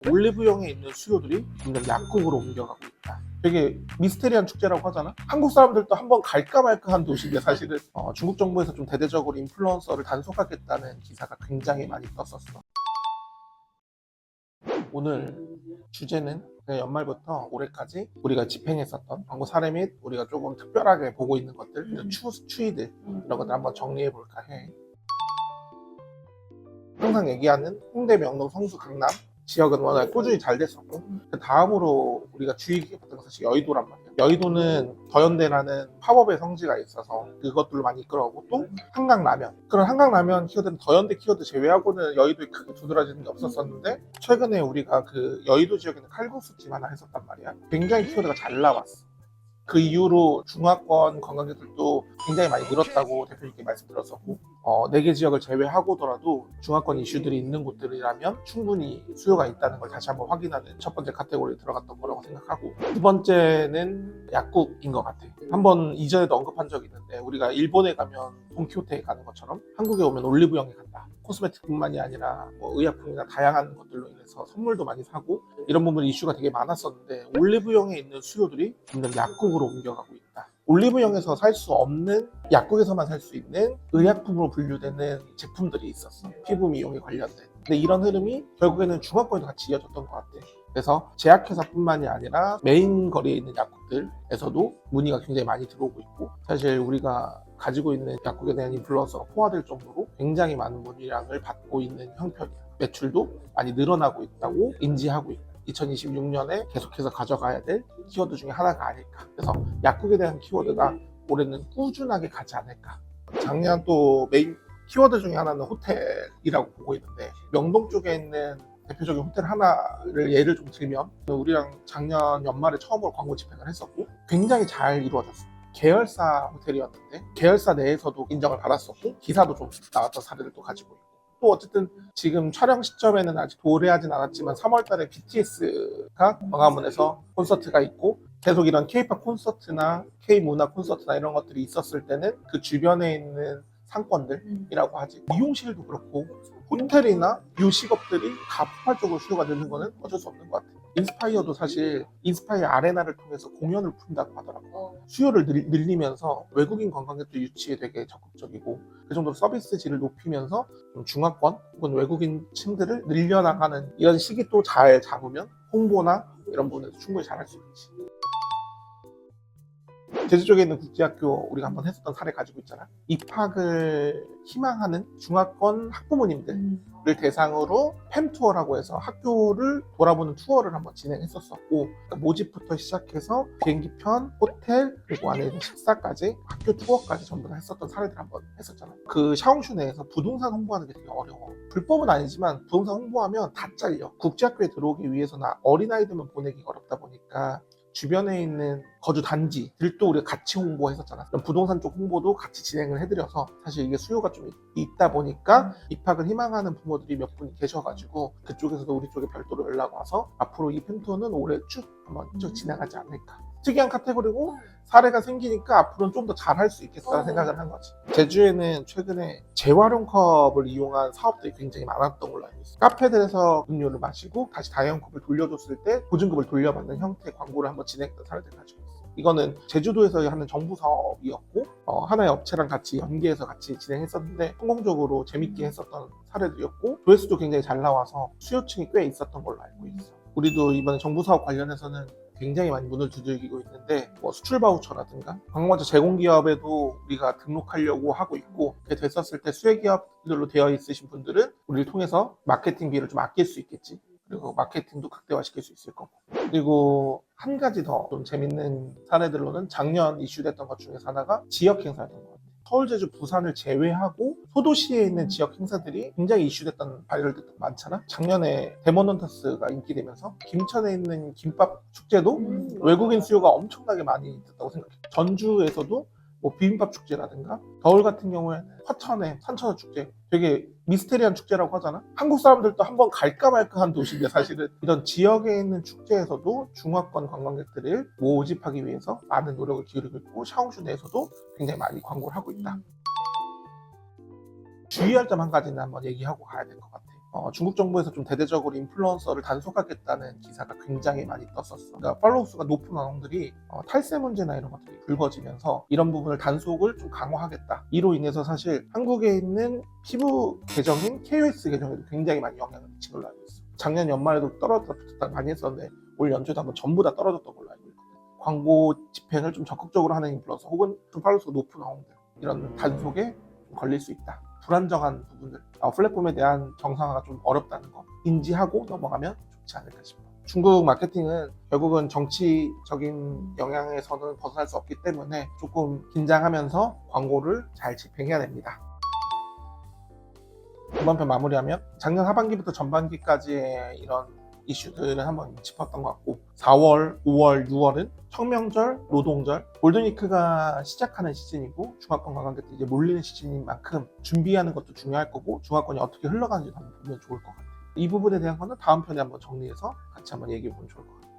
올리브영에 있는 수요들이 점점 약국으로 옮겨가고 있다. 되게 미스테리한 축제라고 하잖아. 한국 사람들도 한번 갈까 말까 한 도시인데 사실은 중국 정부에서 좀 대대적으로 인플루언서를 단속하겠다는 기사가 굉장히 많이 떴었어. 오늘 주제는 그냥 연말부터 올해까지 우리가 집행했었던 광고 사례 및 우리가 조금 특별하게 보고 있는 것들, 추이들 이런 것들 한번 정리해 볼까 해. 항상 얘기하는 홍대, 명동, 성수, 강남 지역은 워낙 꾸준히 잘 됐었고, 그 다음으로 우리가 주의 깊게 봤던 건 사실 여의도란 말이야. 여의도는 더현대라는 팝업의 성지가 있어서 그것들로 많이 이끌어오고, 또 한강라면, 그런 한강라면 키워드는 더현대 키워드 제외하고는 여의도에 크게 두드러지는 게 없었었는데, 최근에 우리가 그 여의도 지역에는 칼국수집 하나 했었단 말이야. 굉장히 키워드가 잘 나왔어. 그 이후로 중화권 관광객들도 굉장히 많이 늘었다고 대표님께 말씀드렸었고, 4개 지역을 제외하고더라도 중화권 이슈들이 있는 곳들이라면 충분히 수요가 있다는 걸 다시 한번 확인하는 첫 번째 카테고리에 들어갔던 거라고 생각하고, 두 번째는 약국인 것 같아. 한번 이전에도 언급한 적이 있는데, 우리가 일본에 가면 돈키호테에 가는 것처럼 한국에 오면 올리브영에 간다. 코스메틱뿐만이 아니라 의약품이나 다양한 것들로 인해서 선물도 많이 사고, 이런 부분 이슈가 되게 많았었는데, 올리브영에 있는 수요들이 점점 약국으로 옮겨가고 있다. 올리브영에서 살 수 없는, 약국에서만 살 수 있는 의약품으로 분류되는 제품들이 있었어. 피부 미용에 관련된. 근데 이런 흐름이 결국에는 중화권에도 같이 이어졌던 것 같아. 그래서 제약회사뿐만이 아니라 메인 거리에 있는 약국들에서도 문의가 굉장히 많이 들어오고 있고, 사실 우리가 가지고 있는 약국에 대한 인플루언서가 포화될 정도로 굉장히 많은 문의량을 받고 있는 형편이야. 매출도 많이 늘어나고 있다고 인지하고 있고, 2026년에 계속해서 가져가야 될 키워드 중에 하나가 아닐까. 그래서 약국에 대한 키워드가 올해는 꾸준하게 가지 않을까. 작년 또 메인 키워드 중에 하나는 호텔이라고 보고 있는데, 명동 쪽에 있는 대표적인 호텔 하나를 예를 좀 들면, 우리랑 작년 연말에 처음으로 광고 집행을 했었고 굉장히 잘 이루어졌어. 계열사 호텔이었는데 계열사 내에서도 인정을 받았었고, 기사도 좀 나왔던 사례들도 가지고 있고, 또 어쨌든 지금 촬영 시점에는 아직 도래하진 않았지만 3월달에 BTS가 광화문에서 콘서트가 있고, 계속 이런 K-팝 콘서트나 K-문화 콘서트나 이런 것들이 있었을 때는 그 주변에 있는 상권들이라고 하지, 미용실도 그렇고 호텔이나 요식업들이 다 폭발적으로 수요가 되는 거는 어쩔 수 없는 것 같아요. 인스파이어도 사실 인스파이어 아레나를 통해서 공연을 푼다고 하더라고요. 수요를 늘리면서 외국인 관광객도 유치에 되게 적극적이고, 그 정도로 서비스질을 높이면서 좀 중화권 혹은 외국인 층들을 늘려나가는 이런 시기 또 잘 잡으면 홍보나 이런 부분에서 충분히 잘할 수 있지. 제주 쪽에 있는 국제학교 우리가 한번 했었던 사례 가지고 있잖아. 입학을 희망하는 중화권 학부모님들을 대상으로 팸투어라고 해서 학교를 돌아보는 투어를 한번 진행했었고, 모집부터 시작해서 비행기편, 호텔, 그리고 안에 있는 식사까지 학교 투어까지 전부 다 했었던 사례들 한번 했었잖아. 그 샤옹슈 내에서 부동산 홍보하는 게 되게 어려워. 불법은 아니지만 부동산 홍보하면 다 잘려. 국제학교에 들어오기 위해서는 어린아이들만 보내기가 어렵다 보니까 주변에 있는 거주 단지들도 우리가 같이 홍보했었잖아. 그럼 부동산 쪽 홍보도 같이 진행을 해드려서 사실 이게 수요가 좀 있다 보니까 입학을 희망하는 부모들이 몇 분이 계셔가지고, 그쪽에서도 우리 쪽에 별도로 연락 와서 앞으로 이 펜토는 올해 쭉 한번 쭉 진행하지 않을까. 특이한 카테고리고 사례가 생기니까 앞으로는 좀 더 잘할 수 있겠다는 생각을 한 거지. 제주에는 최근에 재활용 컵을 이용한 사업들이 굉장히 많았던 걸로 알고 있어요. 카페들에서 음료를 마시고 다시 다이언 컵을 돌려줬을 때 보증금을 돌려받는 형태의 광고를 한번 진행했던 사례들 가지고 있어요. 이거는 제주도에서 하는 정부 사업이었고, 하나의 업체랑 같이 연계해서 같이 진행했었는데 성공적으로 재밌게 했었던 사례들이었고, 조회수도 굉장히 잘 나와서 수요층이 꽤 있었던 걸로 알고 있어요. 우리도 이번에 정부 사업 관련해서는 굉장히 많이 문을 두들기고 있는데, 수출 바우처라든가 관광자 제공기업에도 우리가 등록하려고 하고 있고, 그게 됐었을 때 수혜기업들로 되어 있으신 분들은 우리를 통해서 마케팅비를 좀 아낄 수 있겠지. 그리고 마케팅도 극대화시킬 수 있을 거고. 그리고 한 가지 더 좀 재밌는 사례들로는 작년 이슈됐던 것 중에 하나가 지역 행사였던 것 같아요. 서울, 제주, 부산을 제외하고 소도시에 있는 지역 행사들이 굉장히 이슈됐던 발열들도 많잖아. 작년에 데모넌터스가 인기되면서 김천에 있는 김밥 축제도 외국인 수요가 엄청나게 많이 됐다고 생각해요. 전주에서도 비빔밥 축제라든가, 겨울 같은 경우에 화천의 산천어 축제, 되게 미스테리한 축제라고 하잖아. 한국 사람들도 한번 갈까 말까 한 도시인데 사실은 이런 지역에 있는 축제에서도 중화권 관광객들을 모집하기 위해서 많은 노력을 기울이고 있고, 샤옹슈 내에서도 굉장히 많이 광고를 하고 있다. 주의할 점 한 가지는 한번 얘기하고 가야 될 것 같아. 중국 정부에서 좀 대대적으로 인플루언서를 단속하겠다는 기사가 굉장히 많이 떴었어. 그러니까 팔로우 수가 높은 언론들이 탈세 문제나 이런 것들이 불거지면서 이런 부분을 단속을 좀 강화하겠다. 이로 인해서 사실 한국에 있는 피부 계정인 KOS 계정에도 굉장히 많이 영향을 미친 걸로 알고 있어. 작년 연말에도 떨어졌다 많이 했었는데 올 연초도 한번 전부 다 떨어졌던 걸로 알고 있거든. 광고 집행을 좀 적극적으로 하는 인플루언서 혹은 좀 팔로우 수가 높은 언론들 이런 단속에 좀 걸릴 수 있다. 불안정한 부분들, 플랫폼에 대한 정상화가 좀 어렵다는 거 인지하고 넘어가면 좋지 않을까 싶어. 중국 마케팅은 결국은 정치적인 영향에서는 벗어날 수 없기 때문에 조금 긴장하면서 광고를 잘 집행해야 됩니다. 이번 편 마무리하면 작년 하반기부터 전반기까지의 이런 이슈들을 한번 짚었던 것 같고 4월, 5월, 6월은 청명절, 노동절, 골든위크가 시작하는 시즌이고 중화권 관광객들이 이제 몰리는 시즌인 만큼 준비하는 것도 중요할 거고 중화권이 어떻게 흘러가는지 한번 보면 좋을 것 같아요. 이 부분에 대한 거는 다음 편에 한번 정리해서 같이 한번 얘기해 보면 좋을 것 같아요.